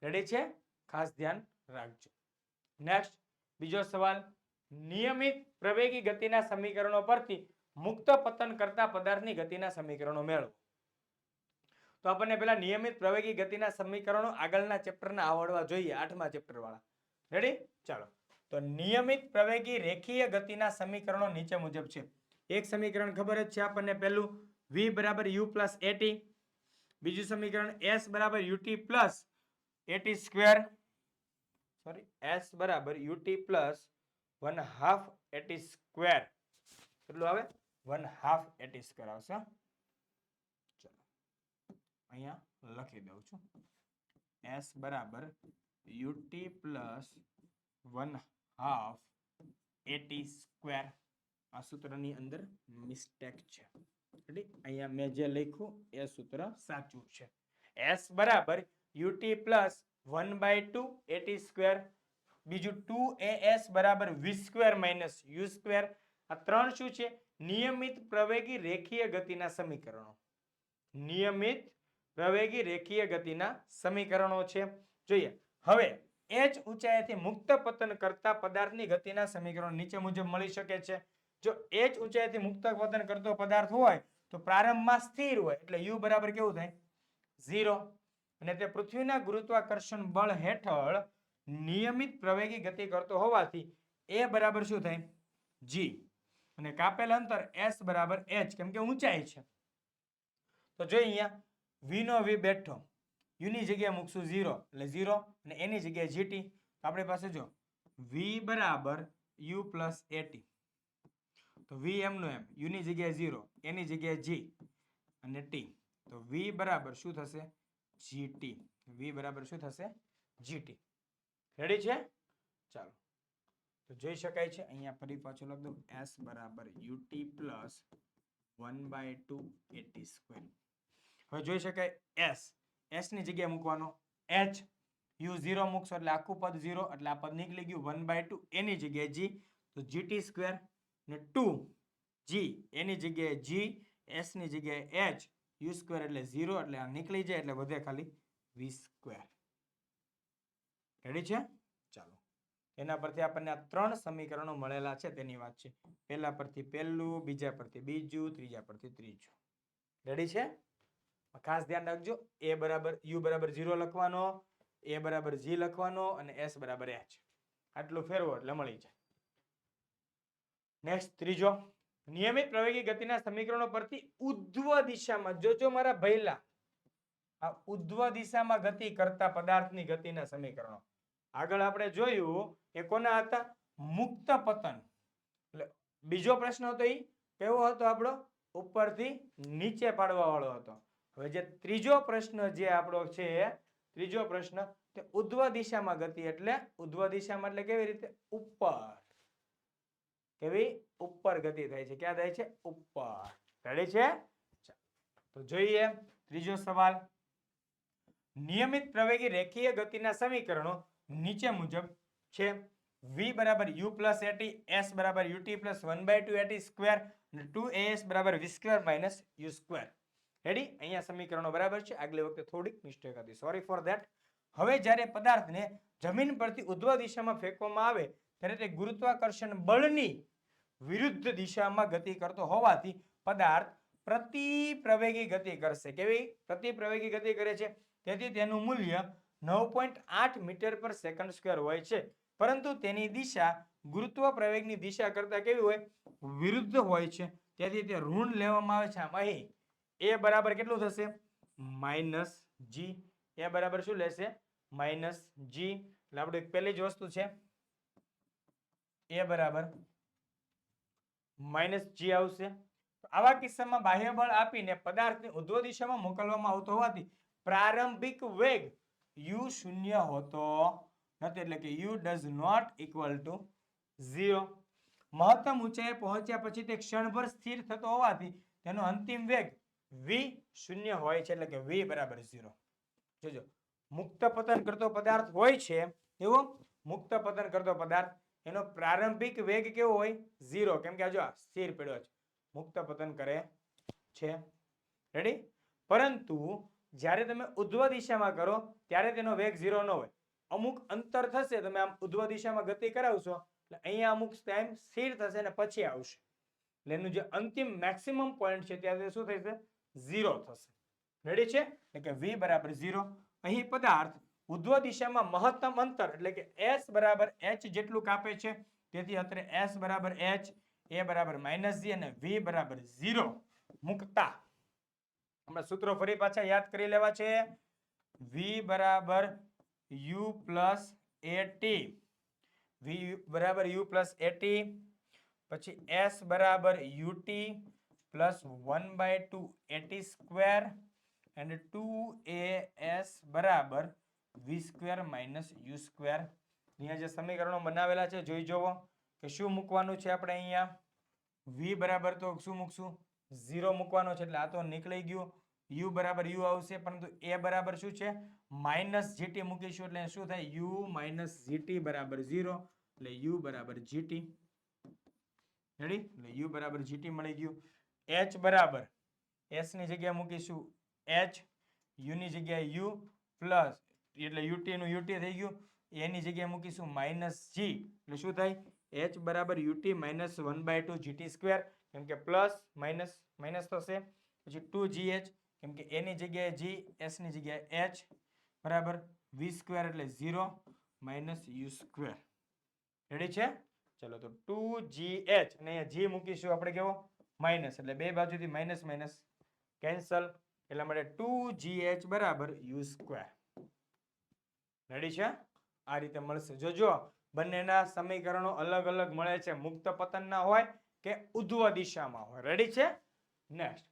રેડી છે? ખાસ ધ્યાન રાખજો. નેક્સ્ટ બીજો સવાલ. નિયમિત પ્રવેગી ગતિના સમીકરણો પરથી મુક્ત પતન કરતા પદાર્થની ગતિના સમીકરણો મેળવો. તો આપણને પેલા નિયમિત પ્રવેગી ગતિના સમીકરણો આગળના ચેપ્ટરના આવડવા જોઈએ, 8મા ચેપ્ટર વાળા. રેડી? ચાલો. તો નિયમિત પ્રવેગી રેખીય ગતિના સમીકરણો નીચે મુજબ છે. એક સમીકરણ ખબર જ છે આપણને, પહેલું v બરાબર u પ્લસ at, બીજું સમીકરણ s બરાબર ut plus at square, sorry s બરાબર ut પ્લસ 1/2 at સ્ક્વેર. કેટલું આવે? 1/2 at સ્ક્વેર આવશે. ચલો અહીંયા લખી દઉં છું, s બરાબર ut પ્લસ 1/2 at સ્ક્વેર. આ સૂત્રની અંદર મિસ્ટેક છે. અહીંયા મેં જે લખ્યું એ સૂત્ર સાચું છે. s બરાબર ut પ્લસ 1/2 at સ્ક્વેર, બીજું 2as બરાબર v square minus u square. આ ત્રણ શું છે? નિયમિત પ્રવેગી રેખીય ગતિના સમીકરણો. નિયમિત પ્રવેગી રેખીય ગતિના સમીકરણો છે. જોઈએ હવે h ઊંચાઈથી મુક્ત પતન કરતા પદાર્થની ગતિના સમીકરણો નીચે મુજબ મળી શકે છે. જો h ઊંચાઈથી મુક્ત પતન કરતો પદાર્થ હોય તો પ્રારંભમાં સ્થિર હોય એટલે u બરાબર કેવું થાય? 0. અને તે પૃથ્વીના ગુરુત્વાકર્ષણ બળ હેઠળ નિયમિત પ્રવેગી ગતિ કરતો હોવાથી a બરાબર શું થાય? g. અને કાપેલ અંતર s બરાબર h, કેમ કે ઊંચાઈ છે. તો જો અહીંયા v નો v બેઠો, u ની જગ્યાએ મૂકશું 0 એટલે 0 અને એની જગ્યાએ gt. તો આપણી પાસે જો v બરાબર u પ્લસ at, તો v એમનો એમ, u ની જગ્યાએ 0 એની જગ્યાએ g અને t. તો v બરાબર શું થશે? gt. v બરાબર શું થશે? gt. રેડી છે? ચાલો તો જોઈ શકાય છે અહીંયા ફરી પાછું લખ દઉં, s બરાબર ut પ્લસ 1/2 at સ્ક્વેર. હવે જોઈ શકાય s ની જગ્યાએ મૂકવાનો h, u 0 મૂકશો એટલે આખું પદ 0 એટલે આ પદ નીકળી ગયું. 1/2 એની જગ્યાએ g તો gt સ્ક્વેર ને 2g એની જગ્યાએ g, s ની જગ્યાએ h, u સ્ક્વેર એટલે 0 એટલે આ નીકળી જાય એટલે વધે ખાલી v સ્ક્વેર. રેડી છે? ચાલો એના પરથી આપણને આ ત્રણ સમીકરણો મળેલા છે તેની વાત છે. પહેલા પરથી પહેલું, બીજા પરથી બીજું, ત્રીજા પરથી ત્રીજું. રેડી છે? ખાસ ધ્યાન રાખજો, a બરાબર u બરાબર 0 લખવાનો, a બરાબર g લખવાનો અને s બરાબર h. આટલું ફેરવો એટલે મળી જાય. નેક્સ્ટ ત્રીજો, નિયમિત પ્રવેગી ગતિના સમીકરણો પરથી ઉધ્વ દિશામાં, જોજો મારા ભઈલા, આ ઉધ્વ દિશામાં ગતિ કરતા પદાર્થની ગતિના સમીકરણો. આગળ આપણે જોયું એ કોના હતા? મુક્ત પતન. એટલે બીજો પ્રશ્ન હતો એ કેવો હતો આપણો? ઉપરથી નીચે પાડવા વાળો હતો. હવે જે ત્રીજો પ્રશ્ન જે આપણો છે, ત્રીજો પ્રશ્ન તે ઉધ્વ દિશામાં ગતિ, એટલે ઉધ્વ દિશામાં એટલે કેવી રીતે? ઉપર. કેવી? ઉપર ગતિ થાય છે. ક્યાં થાય છે? ઉપર. રેડી છે? તો જોઈએ ત્રીજો સવાલ. નિયમિત પ્રવેગી રેખીય ગતિના સમીકરણો નીચે મુજબ છે. v બરાબર u પ્લસ at, s બરાબર ut પ્લસ 1/2 at સ્ક્વેર અને 2as બરાબર v square minus u square. Ready? અહીંયા સમીકરણો બરાબર છે. આગલી વખતે થોડીક મિસ્ટેક હતી, સોરી ફોર ધેટ. હવે જ્યારે પદાર્થને જમીન પરથી ઉધ્વ દિશામાં ફેંકવામાં આવે ત્યારે તે ગુરુત્વાકર્ષણ બળની વિરુદ્ધ દિશામાં ગતિ કરતો હોવાથી પદાર્થ પ્રતિ પ્રવેગી ગતિ કરશે. કેવી? પ્રતિ પ્રવેગી ગતિ કરે છે. તેથી તેનું મૂલ્ય 9.8 મીટર પર સેકન્ડ સ્ક્વેર હોય છે. પરંતુ તેની દિશા ગુરુત્વ પ્રવેગની દિશા કરતા કેવી હોય? વિરુદ્ધ હોય છે. તેથી તે ઋણ લેવામાં આવે છે. આમ અહીં a બરાબર કેટલું થશે? Minus g. a બરાબર શું લેશે? Minus g. એટલે આપણે પહેલી જ વસ્તુ છે, a બરાબર માઇનસ g આવશે. આવા કિસ્સામાં બાહ્ય બળ આપીને પદાર્થને ઉધ્વ દિશામાં મોકલવામાં આવતો હોવાથી પ્રારંભિક વેગ u શૂન્ય હોતો નથી, એટલે કે u does not equal to 0. મહત્તમ ઊંચાઈએ પહોંચ્યા પછી તે ક્ષણભર સ્થિર થતો હોવાથી તેનો અંતિમ વેગ v શૂન્ય હોય છે, એટલે કે v બરાબર 0. જોજો, મુક્ત પતન કરતો પદાર્થ હોય છે, એવો મુક્ત પતન કરતો પદાર્થ, એનો પ્રારંભિક વેગ કેવો હોય? 0, કેમ કે આ જો સ્થિર પડ્યો છે, મુક્ત પતન કરે છે. રેડી? પરંતુ જ્યારે તમે ઉધ્વ દિશામાં કરો ત્યારે તેનો વેગ 0 ન હોય. અમુક અંતર થશે, તમે આમ ઉધ્વ દિશામાં ગતિ કરાવશો એટલે અહીંયા અમુક ટાઈમ સ્થિર થશે અને પછી આવશે. એટલે એનું જે અંતિમ મેક્સિમમ પોઈન્ટ છે ત્યારે શું થશે? 0 થશે. રેડી છે? એટલે કે v બરાબર 0. અહીં પદાર્થ ઉધ્વ દિશામાં મહત્તમ અંતર એટલે કે s બરાબર h જેટલું કાપે છે. તેથી અત્રે s બરાબર h, a બરાબર -g અને v બરાબર 0 મૂકતા આપણે સૂત્રો ફરી પાછા યાદ કરી લેવા છે. v બરાબર u પ્લસ at, v બરાબર u પ્લસ at, પછી s બરાબર ut પ્લસ 1/2 at સ્ક્વેર અને 2as બરાબર v square minus u square. અહીંયા જે સમીકરણો બનાવેલા છે જોઈ જોવો કે શું મૂકવાનું છે આપણે અહીંયા. v બરાબર તો શું મૂકશું? 0 મૂકવાનો છે એટલે આ તો નીકળી ગયું. u બરાબર u આવશે પરંતુ a બરાબર શું છે? માઇનસ gt મૂકીશું એટલે શું થાય? u માઇનસ gt બરાબર 0 એટલે u બરાબર gt. રેડી? એટલે u બરાબર gt મળી ગયું. h બરાબર s ની જગ્યાએ મૂકીશું h, u ની જગ્યાએ u પ્લસ એટલે ut નું ut થઈ ગયું. a ની જગ્યાએ મૂકીશું માઇનસ g એટલે શું થાય? h બરાબર ut માઇનસ 1/2 gt સ્ક્વેર, કેમ કે પ્લસ માઇનસ માઇનસ થશે. પછી 2gh કેમ કે a ની જગ્યાએ g, s ની જગ્યાએ h બરાબર v સ્ક્વેર એટલે 0 માઇનસ u સ્ક્વેર. રેડી છે? ચલો તો 2gh અને અહીંયા g મૂકીશું આપણે કેવો? માઇનસ, એટલે બે બાજુથી માઇનસ માઇનસ કેન્સલ, એટલા માટે 2gh બરાબર u સ્ક્વેર. રેડી છે? આ રીતે મળશે. જોજો બંનેના સમીકરણો અલગ અલગ મળે છે, મુક્ત પતનના હોય કે ઉધ્વ દિશામાં હોય. રેડી છે? નેક્સ્ટ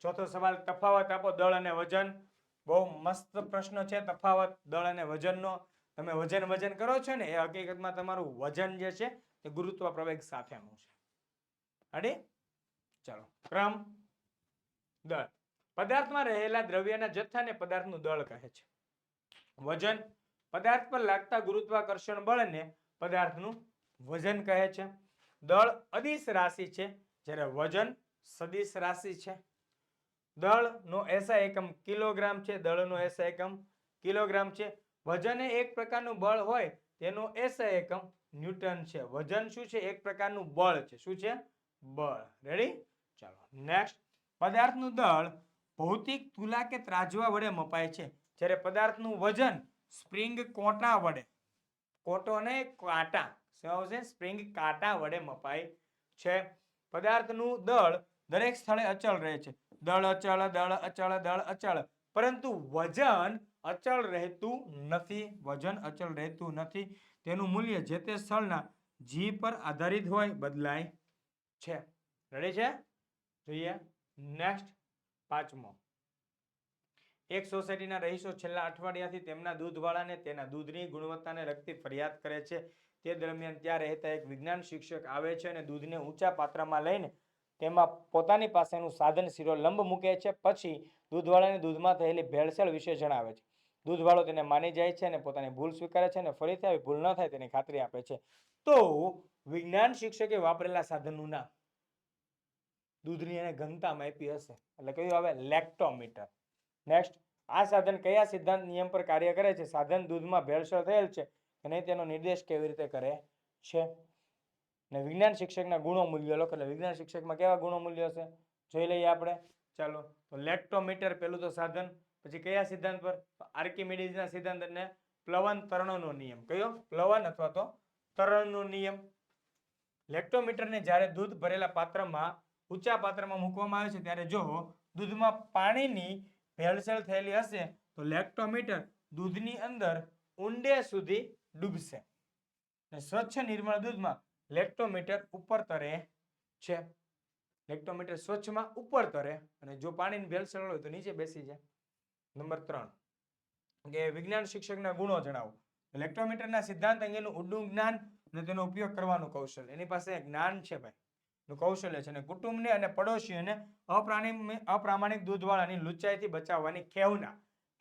ચોથો સવાલ, તફાવત આપો દળ અને વજન. બહુ મસ્ત પ્રશ્ન છે તફાવત દળ અને વજનનો. તમે વજન કરો છો ને એ હકીકતમાં તમારું વજન જે છે તે ગુરુત્વ પ્રવેગ સાથેનું છે. રેડી? ચાલો. ક્રમ દળ. પદાર્થમાં રહેલા દ્રવ્યના જથ્થાને પદાર્થનું દળ કહે છે. વજન, પદાર્થ પર લાગતા ગુરુત્વાકર્ષણ બળને પદાર્થનું વજન કહે છે. દળ અદિશ રાશિ છે જ્યારે વજન સદિશ રાશિ છે. દળનો SI એકમ કિલોગ્રામ છે. દળનો SI એકમ કિલોગ્રામ છે. વજન એ એક પ્રકારનું બળ હોય તેનો SI એકમ ન્યૂટન છે. વજન શું છે? એક પ્રકારનું બળ છે. શું છે? બળ. રેડી? ચાલો નેક્સ્ટ. પદાર્થનું દળ ભૌતિક તુલા કે ત્રાજવા વડે મપાય છે, જ્યારે પદાર્થનું વજન સ્પ્રિંગ કોટા વડે, કોટો ને કાંટા, શું આવશે? સ્પ્રિંગ કાંટા વડે મપાય છે. પદાર્થનું દળ દરેક સ્થળે અચળ રહે છે. દળ અચળ, દળ અચળ, દળ અચળ, પરંતુ વજન અચળ રહેતું નથી. વજન અચળ રહેતું નથી. તેનું મૂલ્ય જે તે સ્થળના g પર આધારિત હોય બદલાય છે. રેડી છે? જોઈએ નેક્સ્ટ. પાંચમો. એક સોસાયટીના રહીશો છેલ્લા અઠવાડિયાથી તેમના દૂધવાળાને તેના દૂધની ગુણવત્તાને લગતી ફરિયાદ કરે છે. તે દરમિયાન ત્યાં રહેતા એક વિજ્ઞાન શિક્ષક આવે છે અને દૂધને ઊંચા પાત્રમાં લઈને તેમાં પોતાની પાસેનું સાધન શીરો લંબ મૂકે છે. પછી દૂધવાળાને દૂધમાં થયેલી ભેળસેળ વિશે જણાવે છે. દૂધવાળો તેને માની જાય છે અને પોતાની ભૂલ સ્વીકારે છે અને ફરીથી આવી ભૂલ ન થાય તેની ખાતરી આપે છે. તો વિજ્ઞાન શિક્ષકે વાપરેલા સાધનનું નામ, દૂધની એને ઘનતા માપી હશે એટલે કયું આવે? લેક્ટોમીટર. નેક્સ્ટ. આ સાધન કયા સિદ્ધાંત નિયમ પર કાર્ય કરે છે? સાધન દૂધમાં ભેળસેળ થયેલ છે અને તેનો નિર્દેશ કેવી રીતે કરે છે? અને વિજ્ઞાન શિક્ષકના ગુણો મૂલ્યો લખો. એટલે વિજ્ઞાન શિક્ષકમાં કેવા ગુણો મૂલ્યો છે જોઈ લઈએ આપણે. ચાલો તો લેક્ટોમીટર પેલું તો સાધન. પછી કયા સિદ્ધાંત પર? આર્કિમિડીઝના સિદ્ધાંત અને પ્લવન તરણનો નિયમ. કયો? પ્લવન અથવા તો તરણનો નિયમ. લેક્ટોમીટરને જ્યારે દૂધ ભરેલા પાત્રમાં ઊંચા પાત્રમાં મૂકવામાં આવે છે ત્યારે જો દૂધમાં પાણીની ભેળસેળ થયેલી હશે તો લેક્ટોમીટર દૂધની અંદર ઊંડે સુધી ડૂબશે. સ્વચ્છ નિર્મળ દૂધમાં લેક્ટોમીટર ઉપર તરે છે. લેક્ટોમીટર સ્વચ્છમાં ઉપર તરે અને જો પાણીની ભેળસેળ હોય તો નીચે બેસી જાય. નંબર 3 કે વિજ્ઞાન શિક્ષકના ગુણો જણાવો. લેક્ટોમીટરના સિદ્ધાંત અંગેનું ઊંડું જ્ઞાન અને તેનો ઉપયોગ કરવાનું કૌશલ્ય. એની પાસે જ્ઞાન છે ભાઈ, નું કૌશલ્ય છે. અને કુટુંબને અને પડોશીઓને અપ્રામાણિક દૂધવાળાની લુચ્ચાઈથી બચાવવાની ખેવના.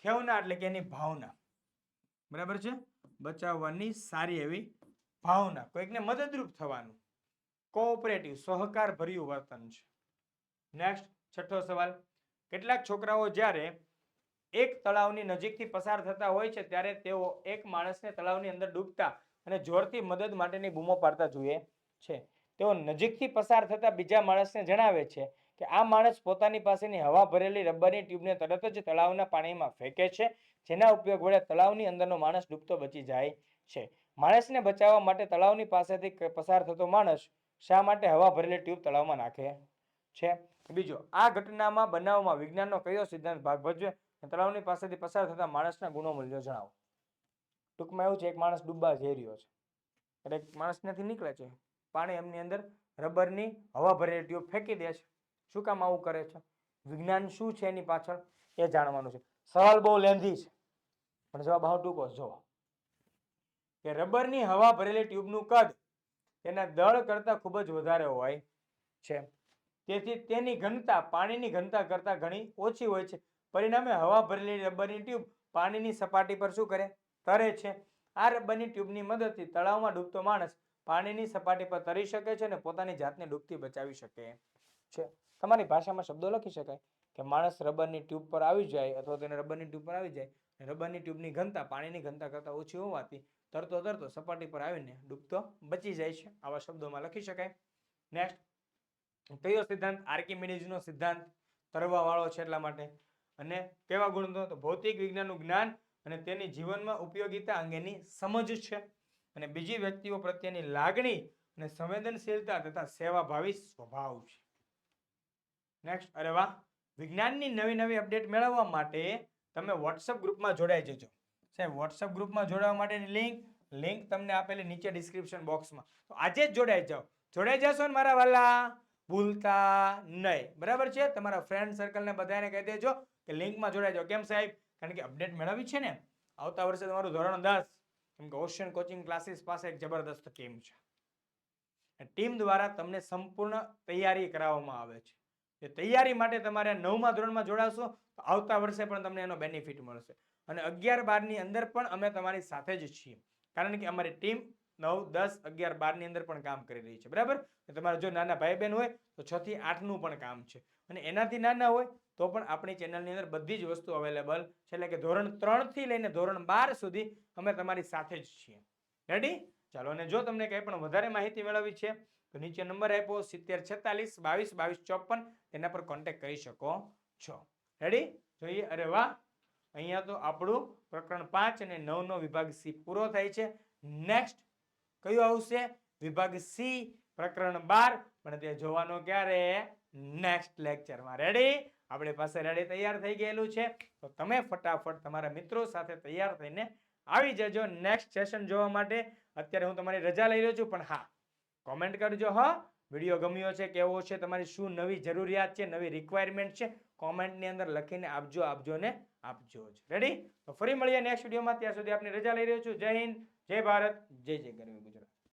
ખેવના એટલે કે એની ભાવના. બરાબર છે? બચાવવાની સારી એવી ભાવના. કોઈકને મદદરૂપ થવાનું. કોઓપરેટિવ, સહકાર ભર્યું વર્તન છે. નેક્સ્ટ. છઠ્ઠો સવાલ. કેટલાક છોકરાઓ જ્યારે એક તળાવની નજીકથી પસાર થતા હોય છે ત્યારે તેઓ એક માણસને તળાવની અંદર ડૂબતા અને જોરથી મદદ માટેની બૂમો પાડતા જોઈએ છે. તેઓ નજીકથી પસાર થતા બીજા માણસને જણાવે છે કે આ માણસ પોતાની પાસેની હવા ભરેલી રબરની ટ્યુબને તરત જ તળાવના પાણીમાં ફેંકે છે, જેના ઉપયોગ વડે તળાવની અંદરનો માણસ ડૂબતો બચી જાય છે. માણસને બચાવવા માટે તળાવની પાસેથી પસાર થતો માણસ શા માટે હવા ભરેલી ટ્યુબ તળાવમાં નાખે છે? બીજો, આ ઘટનામાં બનાવમાં વિજ્ઞાનનો કયો સિદ્ધાંત ભાગ ભજવે? તળાવની પાસેથી પસાર થતા માણસના ગુણો મૂલ્યો જણાવો. ટૂંકમાં એવું છે, એક માણસ ડૂબવા જઈ રહ્યો છે, એટલે એક માણસ ત્યાંથી નીકળે છે, પાણી એમની અંદર રબરની હવા ભરેલી ટ્યુબ ફેંકી દે છે. શું કામ આવું કરે છે? વિજ્ઞાન શું છે એની પાછળ એ જાણવાનું છે. સવાલ બહુ લેન્ધી છે, પણ જવાબ બહુ ટૂંકો છે. જો કે રબરની હવા ભરેલી ટ્યુબનું કદ તેના દળ કરતા ખૂબ જ વધારે હોય છે, તેથી તેની ઘનતા પાણીની ઘનતા કરતા ઘણી ઓછી હોય છે. પરિણામે હવા ભરેલી રબરની ટ્યુબ પાણીની સપાટી પર શું કરે? તરે છે. આ રબરની ટ્યુબની મદદથી તળાવમાં ડૂબતો માણસ પાણીની સપાટી પર તરી શકે છે અને પોતાની જાતને ડૂબતી બચાવી શકે છે. તમારી ભાષામાં શબ્દો લખી શકાય કે માણસ રબરની ટ્યુબ પર આવી જાય અથવા તેને રબરની ટ્યુબ પર આવી જાય, રબરની ટ્યુબની ઘનતા પાણીની ઘનતા કરતા ઓછી હોવાથી તરતો તરતો સપાટી પર આવીને ડૂબતો બચી જાય છે. આવા શબ્દોમાં લખી શકાય. નેક્સ્ટ, કયો સિદ્ધાંત આર્કિમિડીઝનો સિદ્ધાંત તરવા વાળો છે એટલા માટે? અને કેવા ગુણો? તો ભૌતિક વિજ્ઞાનનું જ્ઞાન અને તેની જીવનમાં ઉપયોગિતા અંગેની સમજ છે, અને બીજી વ્યક્તિઓ પ્રત્યેની લાગણી અને સંવેદનશીલતા તથા સેવાભાવી સ્વભાવ છે. નેક્સ્ટ, અરે વાહ, વિજ્ઞાનની નવી નવી અપડેટ મેળવવા માટે તમે વોટ્સઅપ ગ્રુપમાં જોડાઈ જજો. સાહેબ, વોટ્સઅપ ગ્રુપમાં જોડાવા માટેની લિંક તમને આપેલી નીચે ડિસ્ક્રિપ્શન બોક્સમાં. તો આજે જ જોડાઈ જાઓ. જોડાઈ જશો ને મારા વાલા? ભૂલતા નહીં. બરાબર છે? તમારા ફ્રેન્ડ સર્કલને બધાને કહી દેજો કે લિંકમાં જોડાઈ જાઓ. કેમ સાહેબ? કારણ કે અપડેટ મેળવવી છે ને. આવતા વર્ષે તમારું ધોરણ 10, કેમ કે ઓશિયન કોચિંગ ક્લાસીસ પાસે એક જબરદસ્ત ટીમ છે. ટીમ દ્વારા તમને સંપૂર્ણ તૈયારી કરાવવામાં આવે છે. એ તૈયારી માટે તમારે 9મા ધોરણમાં જોડાશો તો આવતા વર્ષે પણ તમને એનો બેનિફિટ મળશે. અને 11-12 ની અંદર પણ અમે તમારી સાથે જ છીએ, કારણ કે અમારી ટીમ 9, 10, 11, 12 ની અંદર પણ કામ કરી રહી છે. બરાબર? તમારા જો નાના ભાઈ બહેન હોય તો 6 થી 8 નું પણ કામ છે, અને એનાથી નાના હોય તો પણ આપણી ચેનલની અંદર બધી જ વસ્તુ અવેલેબલ છે. એટલે કે ધોરણ 3 થી લઈને ધોરણ 12 સુધી અમે તમારી સાથે જ છીએ. રેડી? ચાલો, અને જો તમને કંઈ પણ વધારે માહિતી મેળવવી છે તો નીચે નંબર આપ્યો 7046 22 22 54, તેના પર કોન્ટેક્ટ કરી શકો છો. રેડી? જોઈએ. અરે વાહ, અહીંયા તો આપણું પ્રકરણ 5 અને 9 નો વિભાગ સી પૂરો થાય છે. નેક્સ્ટ કયું આવશે? વિભાગ સી પ્રકરણ 12, પણ તે જોવાનો ક્યારે? નેક્સ્ટ લેક્ચરમાં. રેડી? આપણી પાસે રેડી તૈયાર થઈ ગયેલું છે, તો તમે ફટાફટ તમારા મિત્રો સાથે તૈયાર થઈને આવી જજો નેક્સ્ટ સેશન જોવા માટે. અત્યારે હું તમારી રજા લઈ રહ્યો છું, પણ હા, કોમેન્ટ કરજો. હા, વિડીયો ગમ્યો છે, કેવો છે, તમારી શું નવી જરૂરિયાત છે, નવી રિક્વાયરમેન્ટ છે, કોમેન્ટની અંદર લખીને આપજો ને આપજો જ. રેડી? તો ફરી મળીએ નેક્સ્ટ વિડીયોમાં. ત્યાં સુધી આપની રજા લઈ રહ્યો છું. જય હિન્દ, જય ભારત, જય જય ગરવી ગુજરાત.